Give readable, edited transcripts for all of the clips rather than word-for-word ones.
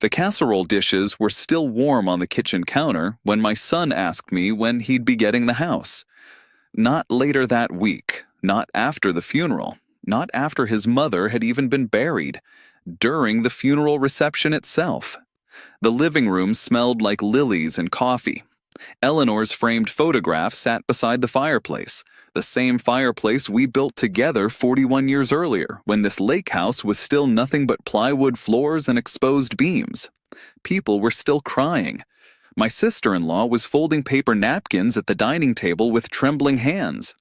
The casserole dishes were still warm on the kitchen counter when my son asked me when he'd be getting the house. Not later that week, not after the funeral, not after his mother had even been buried, during the funeral reception itself. The living room smelled like lilies and coffee. Eleanor's framed photograph sat beside the fireplace, the same fireplace we built together 41 years earlier, when this lake house was still nothing but plywood floors and exposed beams. People were still crying. My sister-in-law was folding paper napkins at the dining table with trembling hands.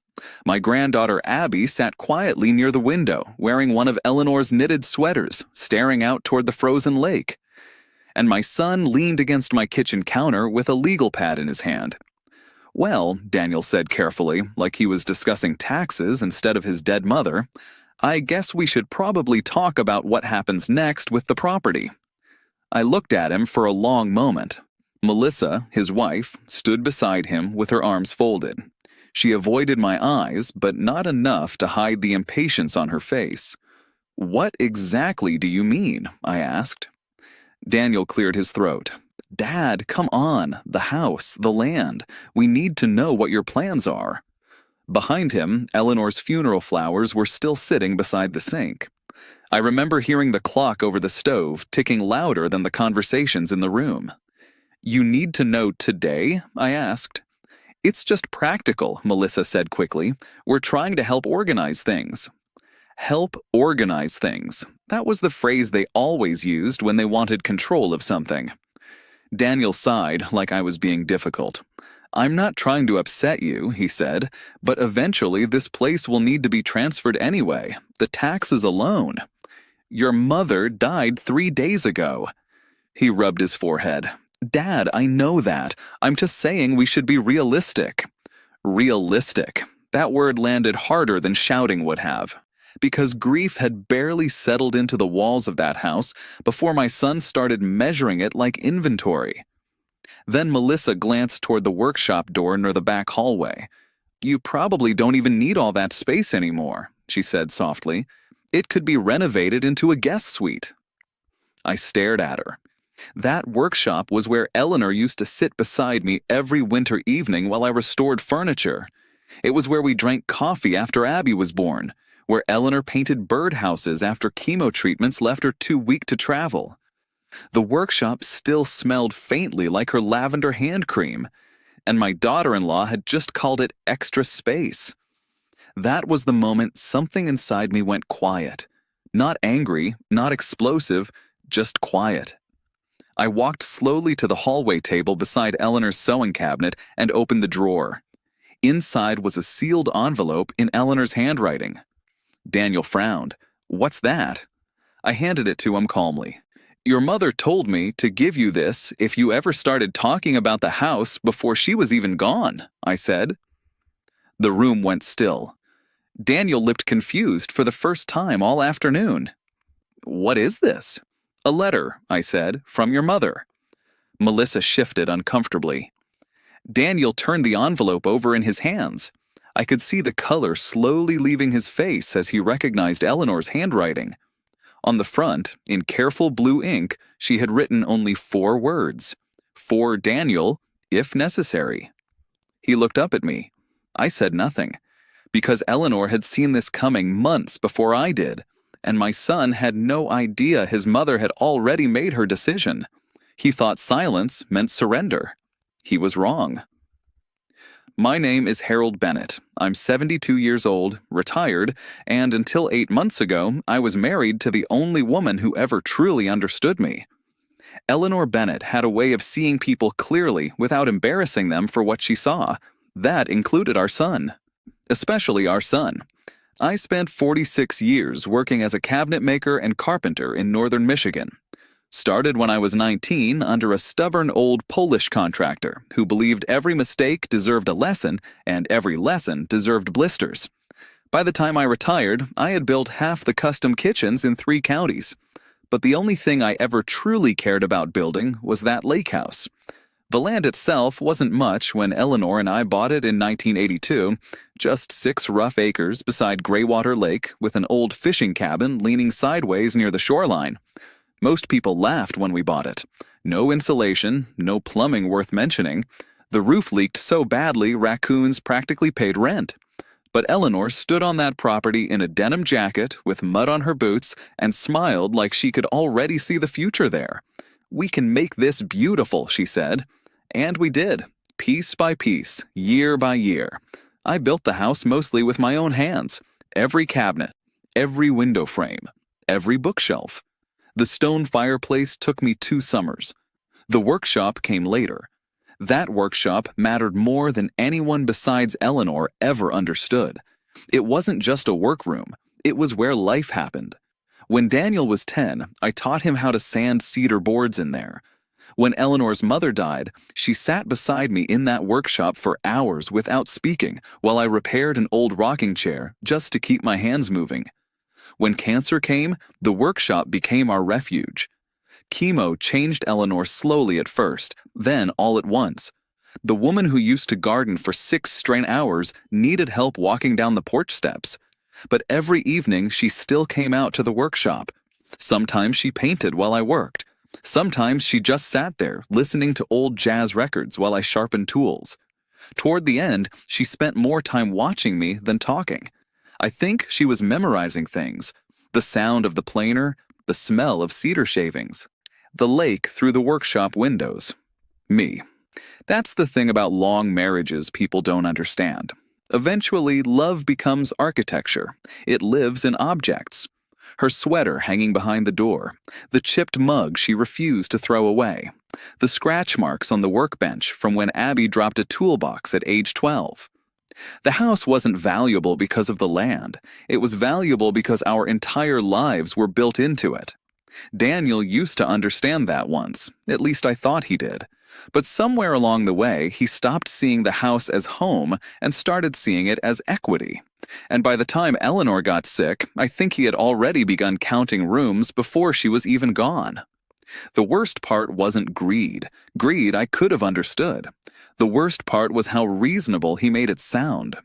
My granddaughter Abby sat quietly near the window, wearing one of Eleanor's knitted sweaters, staring out toward the frozen lake. And my son leaned against my kitchen counter with a legal pad in his hand. "Well," Daniel said carefully, like he was discussing taxes instead of his dead mother, "I guess we should probably talk about what happens next with the property." I looked at him for a long moment. Melissa, his wife, stood beside him with her arms folded. She avoided my eyes, but not enough to hide the impatience on her face. "What exactly do you mean?" I asked. Daniel cleared his throat. "Dad, come on. The house, the land. We need to know what your plans are." Behind him, Eleanor's funeral flowers were still sitting beside the sink. I remember hearing the clock over the stove ticking louder than the conversations in the room. "You need to know today?" I asked. "It's just practical," Melissa said quickly. "We're trying to help organize things." Help organize things. That was the phrase they always used when they wanted control of something. Daniel sighed like I was being difficult. "I'm not trying to upset you," he said, "but eventually this place will need to be transferred anyway. The taxes alone. Your mother died 3 days ago." He rubbed his forehead. "Dad, I know that. I'm just saying we should be realistic." Realistic. That word landed harder than shouting would have. Because grief had barely settled into the walls of that house before my son started measuring it like inventory. Then Melissa glanced toward the workshop door near the back hallway. "You probably don't even need all that space anymore," she said softly. "It could be renovated into a guest suite." I stared at her. That workshop was where Eleanor used to sit beside me every winter evening while I restored furniture. It was where we drank coffee after Abby was born, where Eleanor painted birdhouses after chemo treatments left her too weak to travel. The workshop still smelled faintly like her lavender hand cream, and my daughter-in-law had just called it extra space. That was the moment something inside me went quiet. Not angry, not explosive, just quiet. I walked slowly to the hallway table beside Eleanor's sewing cabinet and opened the drawer. Inside was a sealed envelope in Eleanor's handwriting. Daniel frowned. "What's that?" I handed it to him calmly. "Your mother told me to give you this if you ever started talking about the house before she was even gone," I said. The room went still. Daniel looked confused for the first time all afternoon. "What is this?" "A letter," I said, "from your mother." Melissa shifted uncomfortably. Daniel turned the envelope over in his hands. I could see the color slowly leaving his face as he recognized Eleanor's handwriting. On the front, in careful blue ink, she had written only 4 words. "For Daniel, if necessary." He looked up at me. I said nothing, because Eleanor had seen this coming months before I did, and my son had no idea his mother had already made her decision. He thought silence meant surrender. He was wrong. My name is Harold Bennett. I'm 72 years old, retired, and until 8 months ago, I was married to the only woman who ever truly understood me. Eleanor Bennett had a way of seeing people clearly without embarrassing them for what she saw. That included our son. Especially our son. I spent 46 years working as a cabinet maker and carpenter in northern Michigan. Started when I was 19 under a stubborn old Polish contractor who believed every mistake deserved a lesson and every lesson deserved blisters. By the time I retired, I had built half the custom kitchens in 3 counties. But the only thing I ever truly cared about building was that lake house. The land itself wasn't much when Eleanor and I bought it in 1982, just 6 rough acres beside Greywater Lake with an old fishing cabin leaning sideways near the shoreline. Most people laughed when we bought it. No insulation, no plumbing worth mentioning. The roof leaked so badly raccoons practically paid rent. But Eleanor stood on that property in a denim jacket with mud on her boots and smiled like she could already see the future there. "We can make this beautiful," she said. And we did, piece by piece, year by year. I built the house mostly with my own hands. Every cabinet, every window frame, every bookshelf. The stone fireplace took me 2 summers. The workshop came later. That workshop mattered more than anyone besides Eleanor ever understood. It wasn't just a workroom. It was where life happened. When Daniel was 10, I taught him how to sand cedar boards in there. When Eleanor's mother died, she sat beside me in that workshop for hours without speaking while I repaired an old rocking chair just to keep my hands moving. When cancer came, the workshop became our refuge. Chemo changed Eleanor slowly at first, then all at once. The woman who used to garden for 6 straight hours needed help walking down the porch steps. But every evening she still came out to the workshop. Sometimes she painted while I worked. Sometimes she just sat there, listening to old jazz records while I sharpened tools. Toward the end, she spent more time watching me than talking. I think she was memorizing things. The sound of the planer, the smell of cedar shavings, the lake through the workshop windows. Me. That's the thing about long marriages people don't understand. Eventually, love becomes architecture. It lives in objects. Her sweater hanging behind the door, the chipped mug she refused to throw away, the scratch marks on the workbench from when Abby dropped a toolbox at age 12. The house wasn't valuable because of the land. It was valuable because our entire lives were built into it. Daniel used to understand that once, at least I thought he did. But somewhere along the way, he stopped seeing the house as home and started seeing it as equity. And by the time Eleanor got sick, I think he had already begun counting rooms before she was even gone. The worst part wasn't greed. Greed I could have understood. The worst part was how reasonable he made it sound.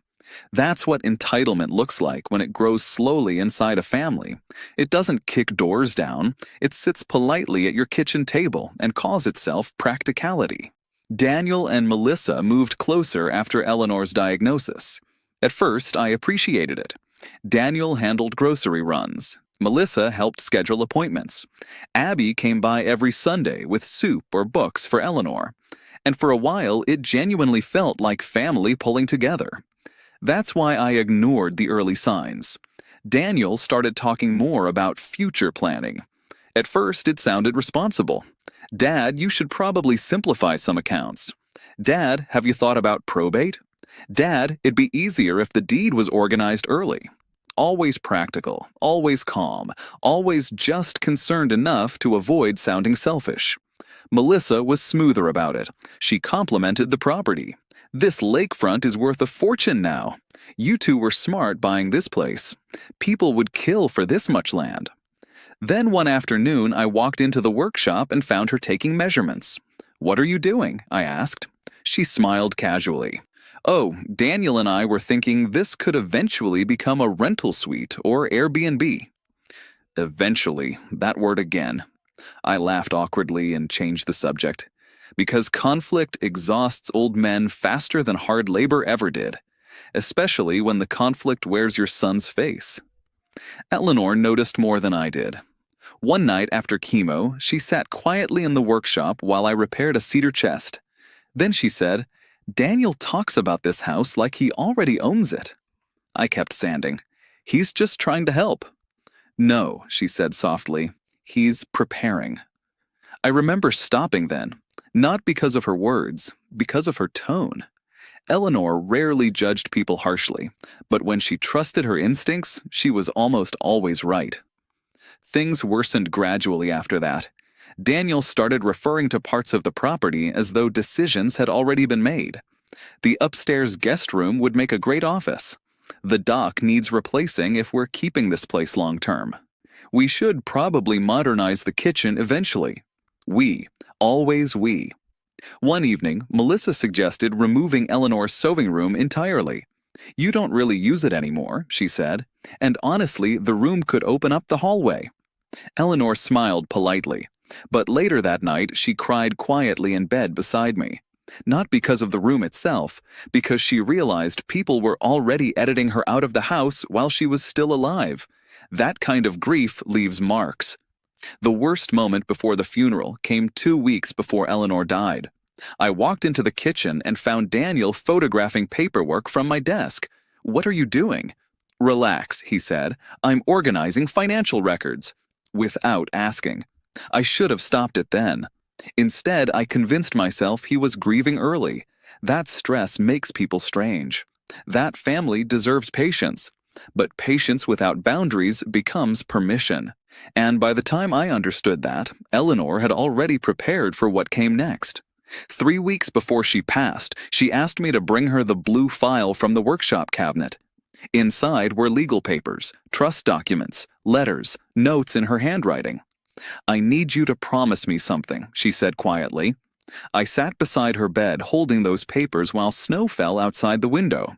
That's what entitlement looks like when it grows slowly inside a family. It doesn't kick doors down. It sits politely at your kitchen table and calls itself practicality. Daniel and Melissa moved closer after Eleanor's diagnosis. At first, I appreciated it. Daniel handled grocery runs. Melissa helped schedule appointments. Abby came by every Sunday with soup or books for Eleanor. And for a while, it genuinely felt like family pulling together. That's why I ignored the early signs. Daniel started talking more about future planning. At first, it sounded responsible. "Dad, you should probably simplify some accounts." "Dad, have you thought about probate?" "Dad, it'd be easier if the deed was organized early." Always practical, always calm, always just concerned enough to avoid sounding selfish. Melissa was smoother about it. She complimented the property. "This lakefront is worth a fortune now. You two were smart buying this place. People would kill for this much land." Then one afternoon, I walked into the workshop and found her taking measurements. "What are you doing?" I asked. She smiled casually. "Oh, Daniel and I were thinking this could eventually become a rental suite or Airbnb." Eventually, that word again. I laughed awkwardly and changed the subject. Because conflict exhausts old men faster than hard labor ever did, especially when the conflict wears your son's face. Eleanor noticed more than I did. One night after chemo, she sat quietly in the workshop while I repaired a cedar chest. Then she said, "Daniel talks about this house like he already owns it." I kept sanding. "He's just trying to help." "No," she said softly. "He's preparing." I remember stopping then. Not because of her words, because of her tone. Eleanor rarely judged people harshly, but when she trusted her instincts, she was almost always right. Things worsened gradually after that. Daniel started referring to parts of the property as though decisions had already been made. The upstairs guest room would make a great office. The dock needs replacing if we're keeping this place long term. We should probably modernize the kitchen eventually. Always we. One evening, Melissa suggested removing Eleanor's sewing room entirely. "You don't really use it anymore," she said, "and honestly, the room could open up the hallway." Eleanor smiled politely, but later that night she cried quietly in bed beside me. Not because of the room itself, because she realized people were already editing her out of the house while she was still alive. That kind of grief leaves marks. The worst moment before the funeral came 2 weeks before Eleanor died. I walked into the kitchen and found Daniel photographing paperwork from my desk. "What are you doing?" "Relax," he said. "I'm organizing financial records." Without asking. I should have stopped it then. Instead, I convinced myself he was grieving early. That stress makes people strange. That family deserves patience. But patience without boundaries becomes permission. And by the time I understood that, Eleanor had already prepared for what came next. 3 weeks before she passed, she asked me to bring her the blue file from the workshop cabinet. Inside were legal papers, trust documents, letters, notes in her handwriting. "I need you to promise me something," she said quietly. I sat beside her bed holding those papers while snow fell outside the window.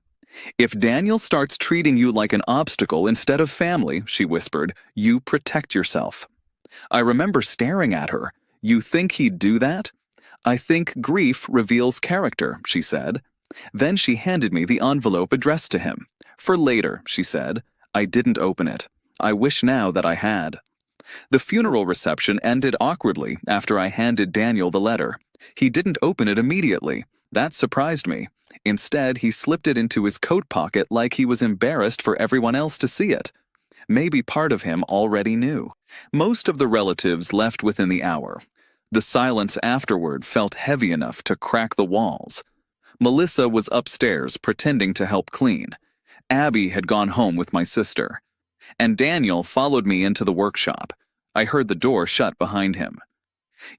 "If Daniel starts treating you like an obstacle instead of family," she whispered, "you protect yourself." I remember staring at her. "You think he'd do that?" "I think grief reveals character," she said. Then she handed me the envelope addressed to him. "For later," she said. I didn't open it. I wish now that I had. The funeral reception ended awkwardly after I handed Daniel the letter. He didn't open it immediately. That surprised me. Instead, he slipped it into his coat pocket like he was embarrassed for everyone else to see it. Maybe part of him already knew. Most of the relatives left within the hour. The silence afterward felt heavy enough to crack the walls. Melissa was upstairs pretending to help clean. Abby had gone home with my sister. And Daniel followed me into the workshop. I heard the door shut behind him.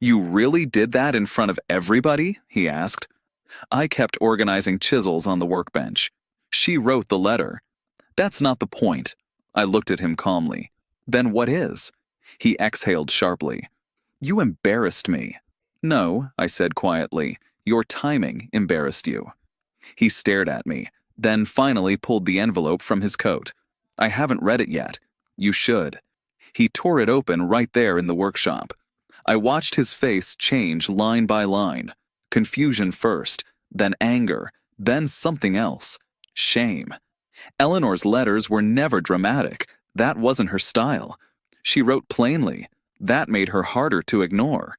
"You really did that in front of everybody?" he asked. I kept organizing chisels on the workbench. "She wrote the letter." "That's not the point." I looked at him calmly. "Then what is?" He exhaled sharply. "You embarrassed me." "No," I said quietly. "Your timing embarrassed you." He stared at me, then finally pulled the envelope from his coat. "I haven't read it yet." "You should." He tore it open right there in the workshop. I watched his face change line by line. Confusion first, then anger, then something else. Shame. Eleanor's letters were never dramatic. That wasn't her style. She wrote plainly. That made her harder to ignore.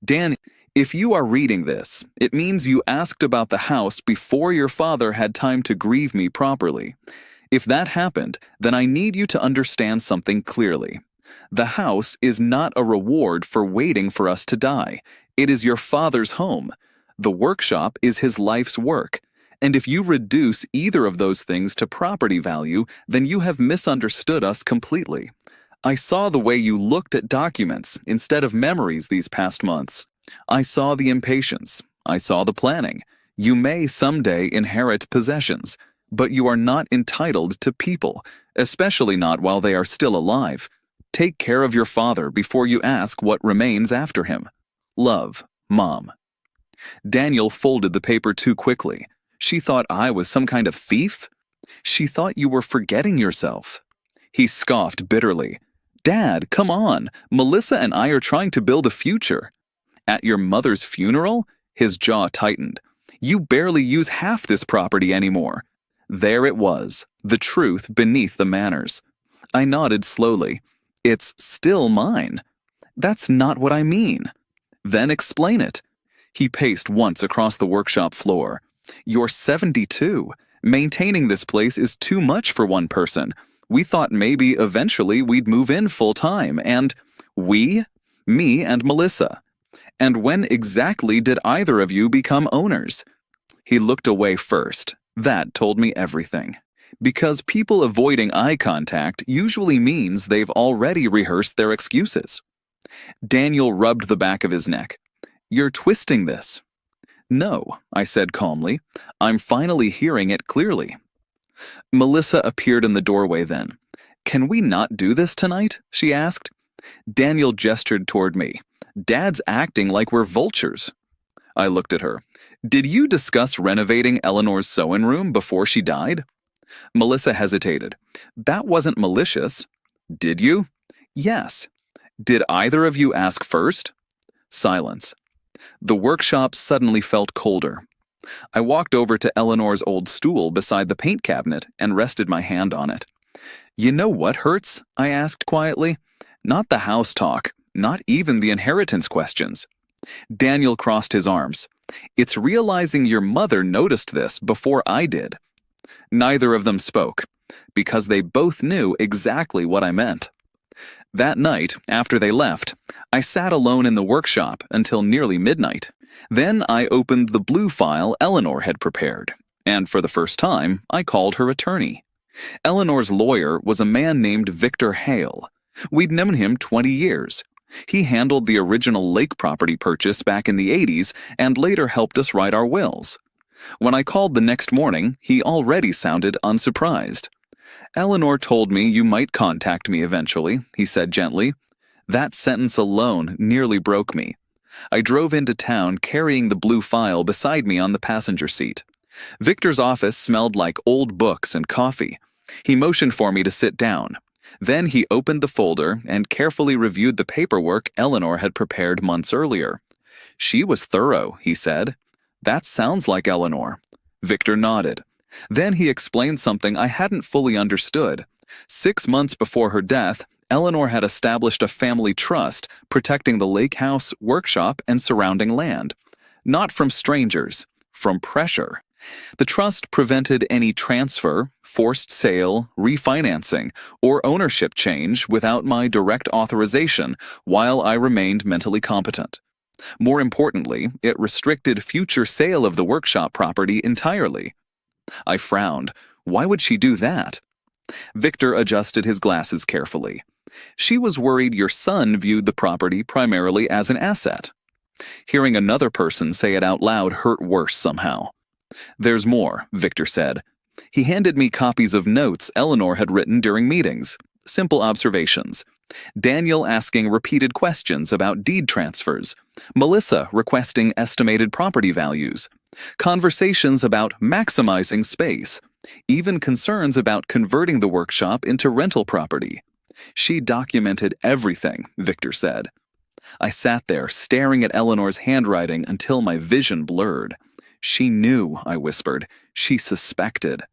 "Dan, if you are reading this, it means you asked about the house before your father had time to grieve me properly. If that happened, then I need you to understand something clearly. The house is not a reward for waiting for us to die. It is your father's home. The workshop is his life's work. And if you reduce either of those things to property value, then you have misunderstood us completely. I saw the way you looked at documents instead of memories these past months. I saw the impatience. I saw the planning. You may someday inherit possessions, but you are not entitled to people, especially not while they are still alive. Take care of your father before you ask what remains after him. Love, Mom." Daniel folded the paper too quickly. She thought I was some kind of thief? She thought you were forgetting yourself. He scoffed bitterly. "Dad, come on. Melissa and I are trying to build a future." "At your mother's funeral?" His jaw tightened. "You barely use half this property anymore." There it was, the truth beneath the manners. I nodded slowly. "It's still mine." "That's not what I mean." "Then explain it." He paced once across the workshop floor. "You're 72. Maintaining this place is too much for one person. We thought maybe eventually we'd move in full time, and we? Me and Melissa. And when exactly did either of you become owners?" He looked away first. That told me everything. Because people avoiding eye contact usually means they've already rehearsed their excuses. Daniel rubbed the back of his neck. "You're twisting this." "No," I said calmly. "I'm finally hearing it clearly." Melissa appeared in the doorway then. "Can we not do this tonight?" she asked. Daniel gestured toward me. "Dad's acting like we're vultures." I looked at her. "Did you discuss renovating Eleanor's sewing room before she died?" Melissa hesitated. "That wasn't malicious." "Did you?" "Yes." Did either of you ask first? Silence. The workshop suddenly felt colder. I walked over to Eleanor's old stool beside the paint cabinet and rested my hand on it. You know what hurts? I asked quietly. Not the house talk, not even the inheritance questions. Daniel crossed his arms. It's realizing your mother noticed this before I did. Neither of them spoke, because they both knew exactly what I meant. That night, after they left, I sat alone in the workshop until nearly midnight. Then I opened the blue file Eleanor had prepared, and for the first time, I called her attorney. Eleanor's lawyer was a man named Victor Hale. We'd known him 20 years. He handled the original lake property purchase back in the 80s and later helped us write our wills. When I called the next morning, he already sounded unsurprised. Eleanor told me you might contact me eventually, he said gently. That sentence alone nearly broke me. I drove into town carrying the blue file beside me on the passenger seat. Victor's office smelled like old books and coffee. He motioned for me to sit down. Then he opened the folder and carefully reviewed the paperwork Eleanor had prepared months earlier. She was thorough, he said. That sounds like Eleanor. Victor nodded. Then he explained something I hadn't fully understood. 6 months before her death, Eleanor had established a family trust protecting the lake house, workshop, and surrounding land. Not from strangers, from pressure. The trust prevented any transfer, forced sale, refinancing, or ownership change without my direct authorization while I remained mentally competent. More importantly, it restricted future sale of the workshop property entirely. I frowned. Why would she do that? Victor adjusted his glasses carefully. She was worried your son viewed the property primarily as an asset. Hearing another person say it out loud hurt worse somehow. There's more, Victor said. He handed me copies of notes Eleanor had written during meetings. Simple observations. Daniel asking repeated questions about deed transfers. Melissa requesting estimated property values. Conversations about maximizing space. Even concerns about converting the workshop into rental property. She documented everything, Victor said. I sat there staring at Eleanor's handwriting until my vision blurred. She knew, I whispered. She suspected.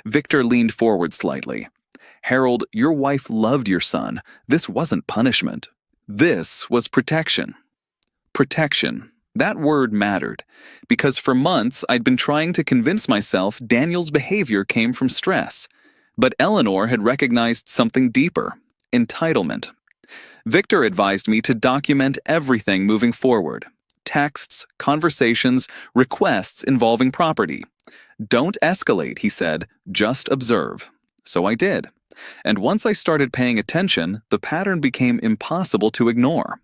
Victor leaned forward slightly. Harold, your wife loved your son. This wasn't punishment. This was protection. Protection. That word mattered, because for months I'd been trying to convince myself Daniel's behavior came from stress. But Eleanor had recognized something deeper, entitlement. Victor advised me to document everything moving forward. Texts, conversations, requests involving property. Don't escalate, he said, just observe. So I did. And once I started paying attention, the pattern became impossible to ignore.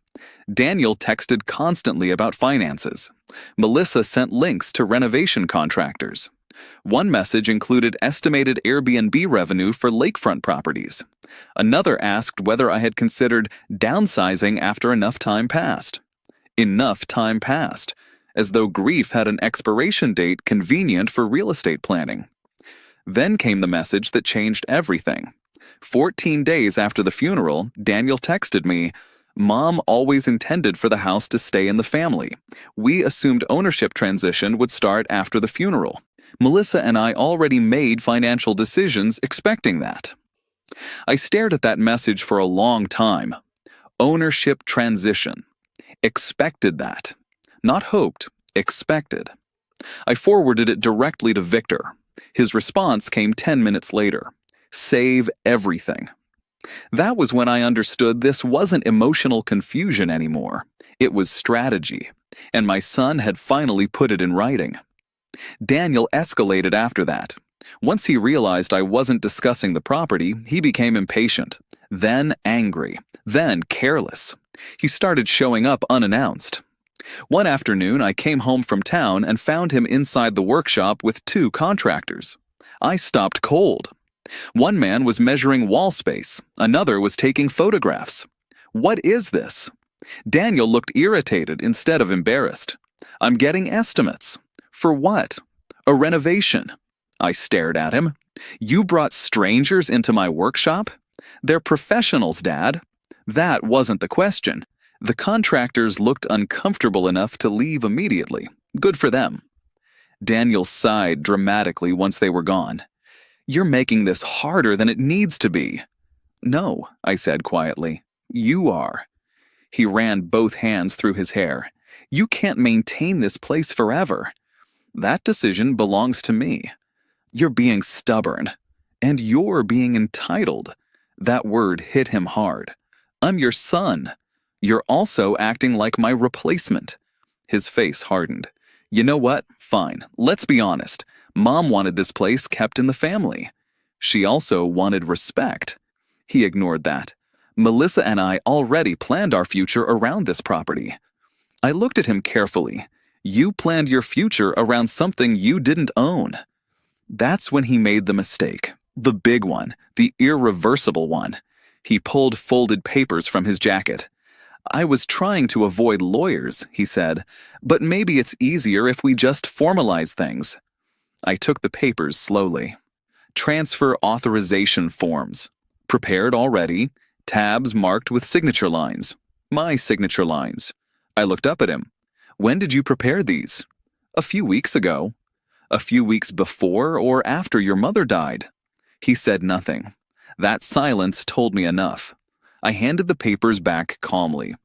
Daniel texted constantly about finances. Melissa sent links to renovation contractors. One message included estimated Airbnb revenue for lakefront properties. Another asked whether I had considered downsizing after enough time passed. Enough time passed, as though grief had an expiration date convenient for real estate planning. Then came the message that changed everything. 14 days after the funeral, Daniel texted me, Mom always intended for the house to stay in the family. We assumed ownership transition would start after the funeral. Melissa and I already made financial decisions expecting that. I stared at that message for a long time. Ownership transition. Expected that. Not hoped, expected. I forwarded it directly to Victor. His response came 10 minutes later. Save everything. That was when I understood this wasn't emotional confusion anymore. It was strategy, and my son had finally put it in writing. Daniel escalated after that. Once he realized I wasn't discussing the property, he became impatient, then angry, then careless. He started showing up unannounced. One afternoon, I came home from town and found him inside the workshop with 2 contractors. I stopped cold. One man was measuring wall space. Another was taking photographs. What is this? Daniel looked irritated instead of embarrassed. I'm getting estimates. For what? A renovation. I stared at him. You brought strangers into my workshop? They're professionals, Dad. That wasn't the question. The contractors looked uncomfortable enough to leave immediately. Good for them. Daniel sighed dramatically once they were gone. You're making this harder than it needs to be. No, I said quietly. You are. He ran both hands through his hair. You can't maintain this place forever. That decision belongs to me. You're being stubborn. And you're being entitled. That word hit him hard. I'm your son. You're also acting like my replacement. His face hardened. You know what? Fine. Let's be honest. Mom wanted this place kept in the family. She also wanted respect. He ignored that. Melissa and I already planned our future around this property. I looked at him carefully. You planned your future around something you didn't own. That's when he made the mistake. The big one. The irreversible one. He pulled folded papers from his jacket. I was trying to avoid lawyers, he said, but maybe it's easier if we just formalize things. I took the papers slowly. Transfer authorization forms. Prepared already. Tabs marked with signature lines. My signature lines. I looked up at him. When did you prepare these? A few weeks ago. A few weeks before or after your mother died? He said nothing. That silence told me enough. I handed the papers back calmly.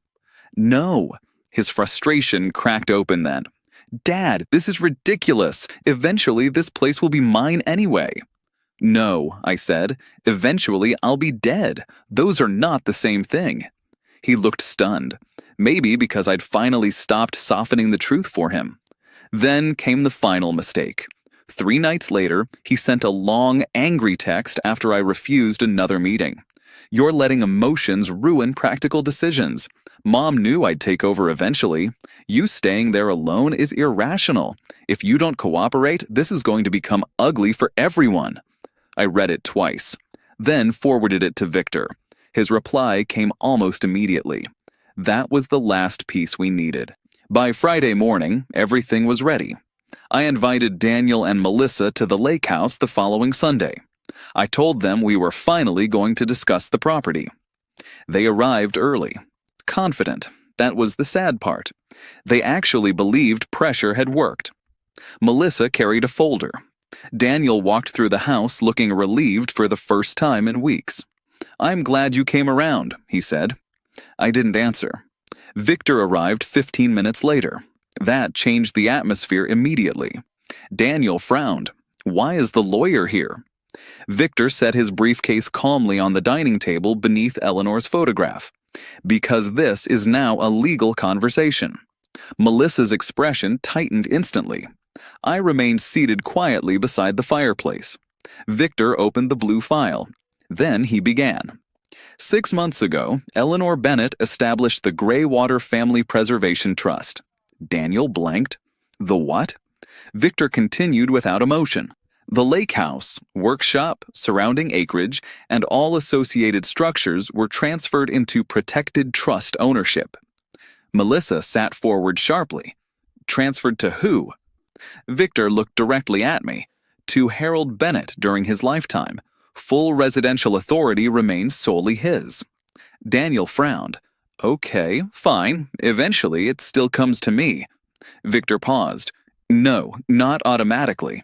No. His frustration cracked open then. Dad, this is ridiculous. Eventually, this place will be mine anyway. No, I said. Eventually, I'll be dead. Those are not the same thing. He looked stunned. Maybe because I'd finally stopped softening the truth for him. Then came the final mistake. 3 nights later, he sent a long, angry text after I refused another meeting. You're letting emotions ruin practical decisions. Mom knew I'd take over eventually. You staying there alone is irrational. If you don't cooperate, this is going to become ugly for everyone. I read it twice, then forwarded it to Victor. His reply came almost immediately. That was the last piece we needed. By Friday morning, everything was ready. I invited Daniel and Melissa to the lake house the following Sunday. I told them we were finally going to discuss the property. They arrived early. Confident. That was the sad part. They actually believed pressure had worked. Melissa carried a folder. Daniel walked through the house looking relieved for the first time in weeks. I'm glad you came around, he said. I didn't answer. Victor arrived 15 minutes later. That changed the atmosphere immediately. Daniel frowned. Why is the lawyer here? Victor set his briefcase calmly on the dining table beneath Eleanor's photograph. Because this is now a legal conversation. Melissa's expression tightened instantly. I remained seated quietly beside the fireplace. Victor opened the blue file. Then he began. 6 months ago, Eleanor Bennett established the Greywater Family Preservation Trust. Daniel blanked. The what? Victor continued without emotion. The lake house, workshop, surrounding acreage, and all associated structures were transferred into protected trust ownership. Melissa sat forward sharply. Transferred to who? Victor looked directly at me. To Harold Bennett during his lifetime. Full residential authority remains solely his. Daniel frowned. Okay, fine. Eventually, it still comes to me. Victor paused. No, not automatically.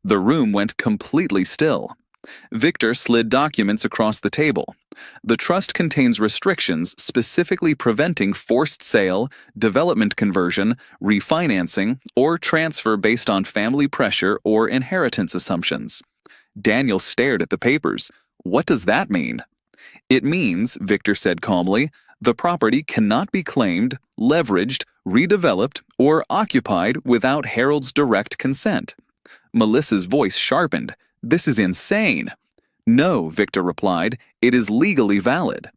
The room went completely still. Victor slid documents across the table. The trust contains restrictions specifically preventing forced sale, development conversion, refinancing, or transfer based on family pressure or inheritance assumptions. Daniel stared at the papers. What does that mean? It means, Victor said calmly, the property cannot be claimed, leveraged, redeveloped, or occupied without Harold's direct consent. Melissa's voice sharpened. This is insane. No, Victor replied, it is legally valid.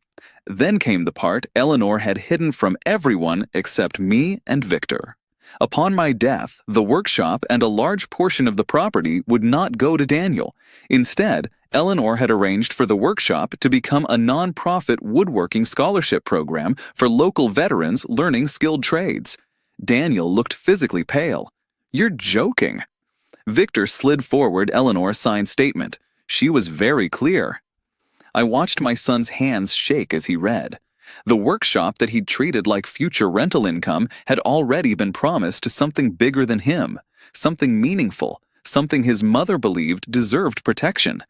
Then came the part Eleanor had hidden from everyone except me and Victor. Upon my death, the workshop and a large portion of the property would not go to Daniel. Instead, Eleanor had arranged for the workshop to become a non-profit woodworking scholarship program for local veterans learning skilled trades. Daniel looked physically pale. You're joking. Victor slid forward Eleanor's signed statement. She was very clear. I watched my son's hands shake as he read. The workshop that he'd treated like future rental income had already been promised to something bigger than him, something meaningful, something his mother believed deserved protection.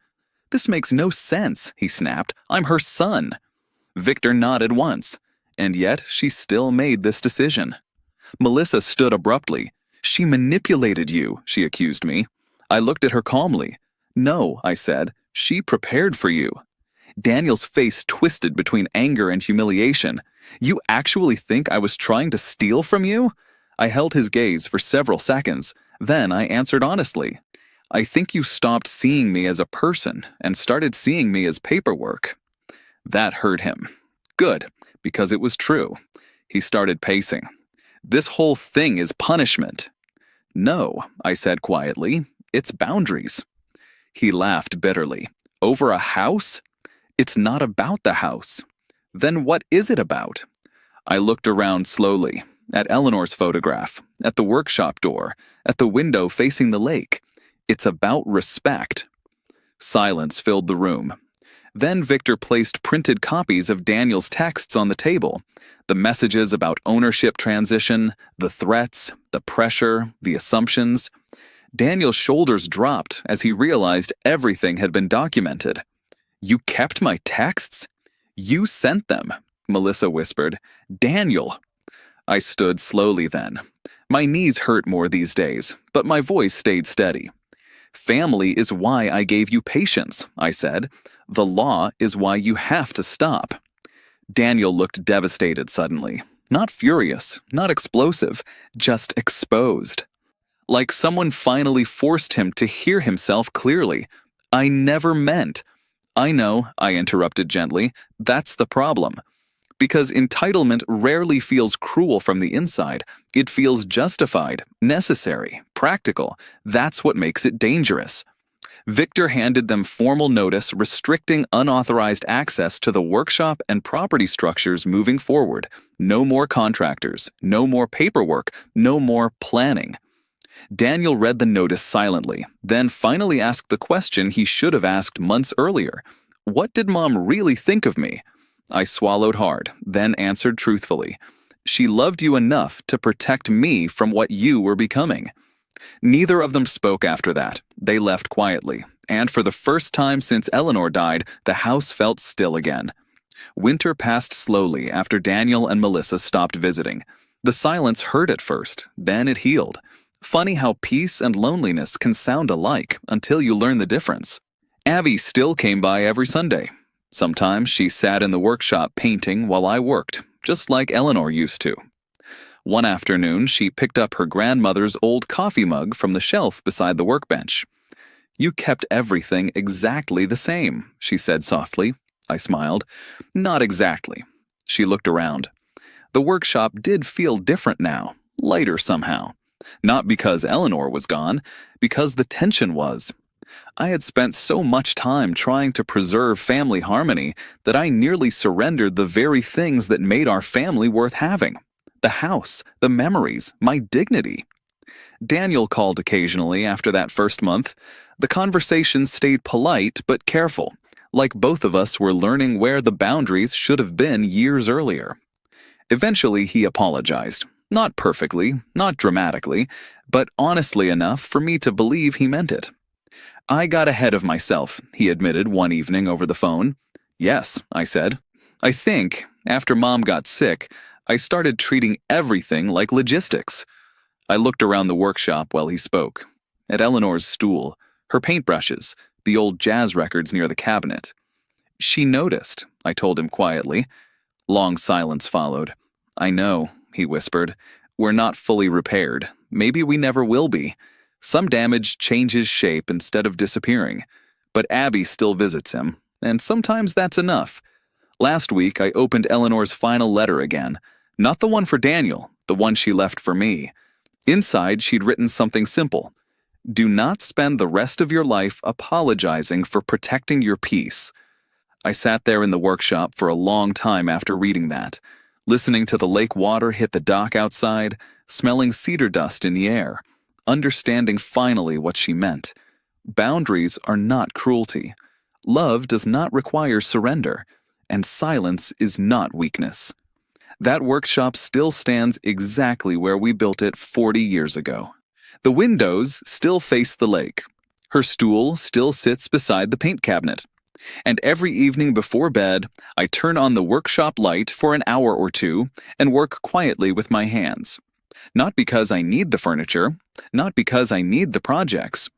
"This makes no sense," he snapped. "I'm her son." Victor nodded once, and yet she still made this decision. Melissa stood abruptly. "She manipulated you," she accused me. I looked at her calmly. "No," I said, "she prepared for you." Daniel's face twisted between anger and humiliation. "You actually think I was trying to steal from you?" I held his gaze for several seconds. Then I answered honestly. "I think you stopped seeing me as a person and started seeing me as paperwork." That hurt him. Good, because it was true. He started pacing. "This whole thing is punishment." "No," I said quietly. "It's boundaries." He laughed bitterly. "Over a house? It's not about the house." "Then what is it about?" I looked around slowly, at Eleanor's photograph, at the workshop door, at the window facing the lake. "It's about respect." Silence filled the room. Then Victor placed printed copies of Daniel's texts on the table. The messages about ownership transition, the threats, the pressure, the assumptions. Daniel's shoulders dropped as he realized everything had been documented. "You kept my texts?" "You sent them," Melissa whispered. "Daniel." I stood slowly then. My knees hurt more these days, but my voice stayed steady. "Family is why I gave you patience," I said. "The law is why you have to stop." Daniel looked devastated suddenly. Not furious, not explosive, just exposed. Like someone finally forced him to hear himself clearly. "I never meant." "I know," I interrupted gently. "That's the problem. Because entitlement rarely feels cruel from the inside. It feels justified, necessary, practical. That's what makes it dangerous." Victor handed them formal notice restricting unauthorized access to the workshop and property structures moving forward. No more contractors, no more paperwork, no more planning. Daniel read the notice silently, then finally asked the question he should have asked months earlier. "What did Mom really think of me?" I swallowed hard, then answered truthfully. "She loved you enough to protect me from what you were becoming." Neither of them spoke after that. They left quietly, and for the first time since Eleanor died, the house felt still again. Winter passed slowly after Daniel and Melissa stopped visiting. The silence hurt at first, then it healed. Funny how peace and loneliness can sound alike until you learn the difference. Abby still came by every Sunday. Sometimes she sat in the workshop painting while I worked, just like Eleanor used to. One afternoon, she picked up her grandmother's old coffee mug from the shelf beside the workbench. "You kept everything exactly the same," she said softly. I smiled. "Not exactly." She looked around. The workshop did feel different now, lighter somehow. Not because Eleanor was gone, because the tension was. I had spent so much time trying to preserve family harmony that I nearly surrendered the very things that made our family worth having. The house, the memories, my dignity. Daniel called occasionally after that first month. The conversation stayed polite but careful, like both of us were learning where the boundaries should have been years earlier. Eventually he apologized. Not perfectly, not dramatically, but honestly enough for me to believe he meant it. "I got ahead of myself," he admitted one evening over the phone. "Yes," I said. "I think, after Mom got sick, I started treating everything like logistics." I looked around the workshop while he spoke. At Eleanor's stool, her paintbrushes, the old jazz records near the cabinet. "She noticed," I told him quietly. Long silence followed. "I know," he whispered. "We're not fully repaired. Maybe we never will be. Some damage changes shape instead of disappearing. But Abby still visits him, and sometimes that's enough." Last week, I opened Eleanor's final letter again. Not the one for Daniel, the one she left for me. Inside, she'd written something simple. "Do not spend the rest of your life apologizing for protecting your peace." I sat there in the workshop for a long time after reading that, listening to the lake water hit the dock outside, smelling cedar dust in the air, understanding finally what she meant. Boundaries are not cruelty. Love does not require surrender. and silence is not weakness. That workshop still stands exactly where we built it 40 years ago. The windows still face the lake. Her stool still sits beside the paint cabinet. And every evening before bed, I turn on the workshop light for an hour or two and work quietly with my hands. Not because I need the furniture, not because I need the projects,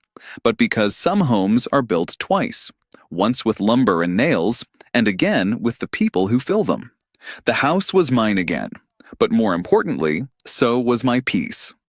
but because some homes are built twice, once with lumber and nails, and again with the people who fill them. The house was mine again, but more importantly, so was my peace.